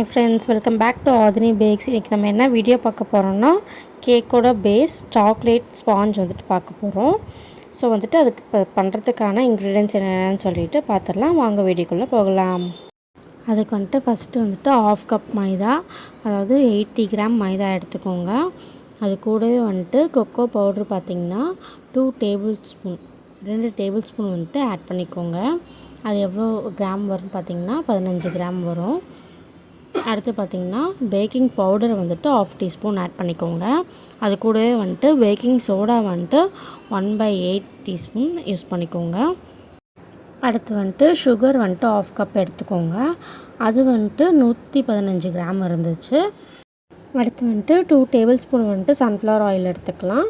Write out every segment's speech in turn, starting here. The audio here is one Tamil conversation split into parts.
Hi friends, welcome back to Aadhini bakes. இன்றைக்கி நம்ம என்ன வீடியோ பார்க்க போகிறோம்னா, கேக்கோட பேஸ் சாக்லேட் ஸ்பாஞ்ச் வந்துட்டு பார்க்க போகிறோம். ஸோ வந்துட்டு அதுக்கு இப்போ பண்ணுறதுக்கான இன்க்ரீடியன்ட்ஸ் என்னென்னு சொல்லிட்டு பார்த்துடலாம். வாங்க வீடியோக்குள்ளே போகலாம். அதுக்கு வந்துட்டு ஃபஸ்ட்டு வந்துட்டு 1/2 கப் மைதா, அதாவது 80 கிராம் மைதா எடுத்துக்கோங்க. அது கூடவே வந்துட்டு கொக்கோ பவுட்ரு பார்த்திங்கன்னா 2 டேபிள் ஸ்பூன் வந்துட்டு ஆட் பண்ணிக்கோங்க. அது எவ்வளோ கிராம் வரும்னு பார்த்திங்கன்னா 15 கிராம் வரும். அடுத்து பார்த்திங்கன்னா பேக்கிங் பவுடர் வந்துட்டு 1/2 டீஸ்பூன் ஆட் பண்ணிக்கோங்க. அது கூடவே வந்துட்டு பேக்கிங் சோடா வந்துட்டு 1/8 டீஸ்பூன் யூஸ் பண்ணிக்கோங்க. அடுத்து வந்துட்டு சுகர் வந்துட்டு 1/2 கப் எடுத்துக்கோங்க. அது வந்துட்டு 115 கிராம் இருந்துச்சு. அடுத்து வந்துட்டு 2 டேபிள் ஸ்பூன் வந்துட்டு சன்ஃப்ளவர் ஆயில் எடுத்துக்கலாம்.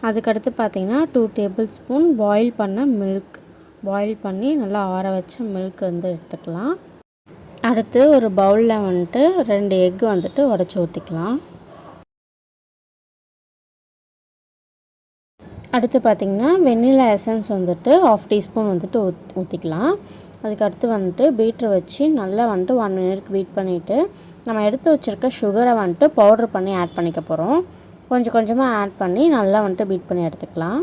அதுக்கடுத்து பார்த்திங்கன்னா 2 டேபிள் ஸ்பூன் பாயில் பண்ணி நல்லா ஆற வச்ச மில்க் வந்து எடுத்துக்கலாம். அடுத்து ஒரு பவுலில் வந்துட்டு 2 எக் வந்துட்டு உடச்சி ஊற்றிக்கலாம். அடுத்து பார்த்திங்கன்னா வெண்ணிலா எசன்ஸ் வந்துட்டு 1/2 டீஸ்பூன் வந்துட்டு ஊற்றிக்கலாம். அதுக்கடுத்து வந்துட்டு பீட்ரு வச்சு நல்லா வந்துட்டு 1 மினிட் பீட் பண்ணிவிட்டு நம்ம எடுத்து வச்சுருக்க சுகரை வந்துட்டு பவுட்ரு பண்ணி ஆட் பண்ணிக்க போகிறோம். கொஞ்சம் கொஞ்சமாக ஆட் பண்ணி நல்லா வந்துட்டு பீட் பண்ணி எடுத்துக்கலாம்.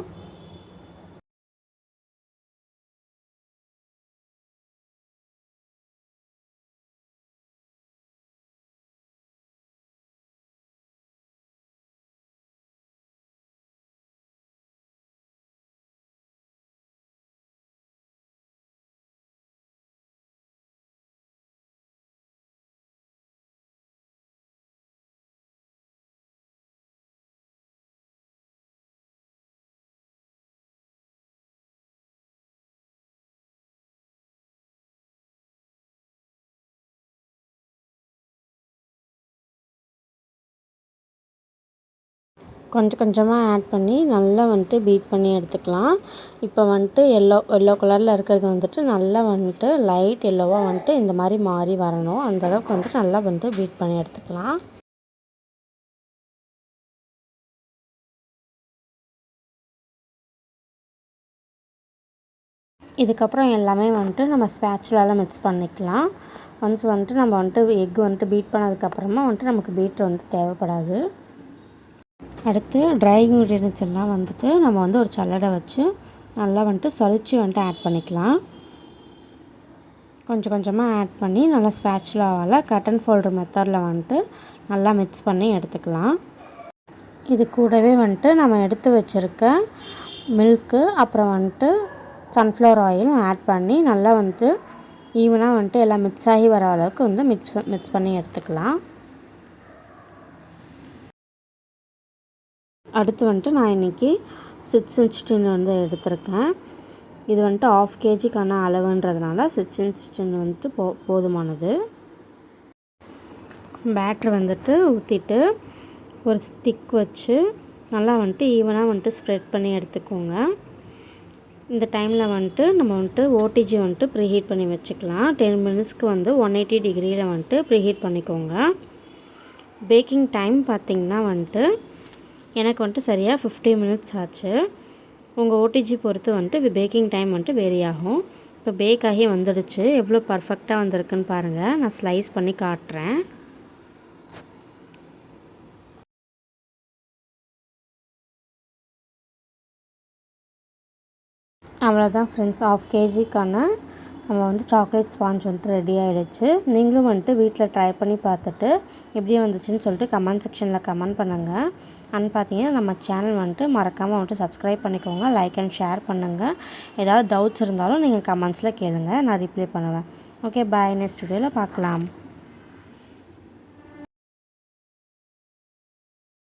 கொஞ்சம் கொஞ்சமாக ஆட் பண்ணி நல்லா வந்துட்டு பீட் பண்ணி எடுத்துக்கலாம். இப்போ வந்துட்டு எல்லோ கலரில் இருக்கிறது வந்துட்டு நல்லா வந்துட்டு லைட் எல்லோவாக வந்துட்டு இந்த மாதிரி மாறி வரணும். அந்தளவுக்கு வந்துட்டு நல்லா வந்து பீட் பண்ணி எடுத்துக்கலாம். இதுக்கப்புறம் எல்லாமே வந்துட்டு நம்ம ஸ்பேச்சுலால் மிக்ஸ் பண்ணிக்கலாம். ஒன்ஸ் வந்துட்டு நம்ம வந்துட்டு எக் வந்துட்டு பீட் பண்ணதுக்கப்புறமா வந்துட்டு நமக்கு பீட்ரு வந்து தேவைப்படாது. அடுத்து ட்ரை இன்க்ரீடியன்ட்ஸ் எல்லாம் வந்துட்டு நம்ம வந்து ஒரு சல்லடை வச்சு நல்லா வந்துட்டு சலிச்சு வந்துட்டு ஆட் பண்ணிக்கலாம். கொஞ்சம் கொஞ்சமாக ஆட் பண்ணி நல்லா ஸ்பேச்சுலாவால் கட் அண்ட் ஃபோல்டர் மெத்தடில் வந்துட்டு நல்லா மிக்ஸ் பண்ணி எடுத்துக்கலாம். இது கூடவே வந்துட்டு நம்ம எடுத்து வச்சுருக்க மில்க்கு அப்புறம் வந்துட்டு சன்ஃப்ளவர் ஆயிலும் ஆட் பண்ணி நல்லா வந்துட்டு ஈவனாக வந்துட்டு எல்லாம் மிக்ஸ் ஆகி வர அளவுக்கு வந்து மிக்ஸ் பண்ணி எடுத்துக்கலாம். அடுத்து வந்துட்டு நான் இன்றைக்கி 6 இன்ச் டின் வந்து எடுத்திருக்கேன். இது வந்துட்டு 1/2 கேஜிக்கான அளவுன்றதுனால 6 இன்ச் டின் வந்துட்டு போதுமானது. பேட்ரு வந்துட்டு ஊற்றிட்டு ஒரு ஸ்டிக் வச்சு நல்லா வந்துட்டு ஈவனாக வந்துட்டு ஸ்ப்ரெட் பண்ணி எடுத்துக்கோங்க. இந்த டைமில் வந்துட்டு நம்ம வந்துட்டு ஓடிஜி வந்துட்டு ப்ரீஹீட் பண்ணி வச்சுக்கலாம். 10 மினிட்ஸ்க்கு வந்து 180 டிகிரியில் வந்துட்டு ப்ரீஹீட் பண்ணிக்கோங்க. பேக்கிங் டைம் பார்த்திங்கன்னா வந்துட்டு எனக்கு வந்துட்டு சரியாக 50 மினிட்ஸ் ஆச்சு. உங்கள் ஓடிஜி பொறுத்து வந்துட்டு பேக்கிங் டைம் வந்துட்டு வேரி ஆகும். இப்போ பேக் ஆகி வந்துடுச்சு. எவ்வளோ பர்ஃபெக்டாக வந்திருக்குன்னு பாருங்கள். நான் ஸ்லைஸ் பண்ணி காட்டுறேன். அவ்வளோதான் ஃப்ரெண்ட்ஸ், 1/2 கேஜிக்கான நம்ம வந்து சாக்லேட் ஸ்பாஞ்ச் வந்துட்டு ரெடி ஆகிடுச்சு. நீங்களும் வந்துட்டு வீட்டில் ட்ரை பண்ணி பார்த்துட்டு எப்படி வந்துச்சுன்னு சொல்லிட்டு கமெண்ட் செக்ஷனில் கமெண்ட் பண்ணுங்கள். அண்ட் பார்த்தீங்கன்னா நம்ம சேனல் வந்துட்டு மறக்காமல் வந்துட்டு சப்ஸ்கிரைப் பண்ணிக்கோங்க, லைக் அண்ட் ஷேர் பண்ணுங்கள். ஏதாவது டவுட்ஸ் இருந்தாலும் நீங்கள் கமெண்ட்ஸில் கேளுங்கள், நான் ரிப்ளை பண்ணுவேன். ஓகே, பாய். நெக்ஸ்ட் வீடியோவில் பார்க்கலாம்.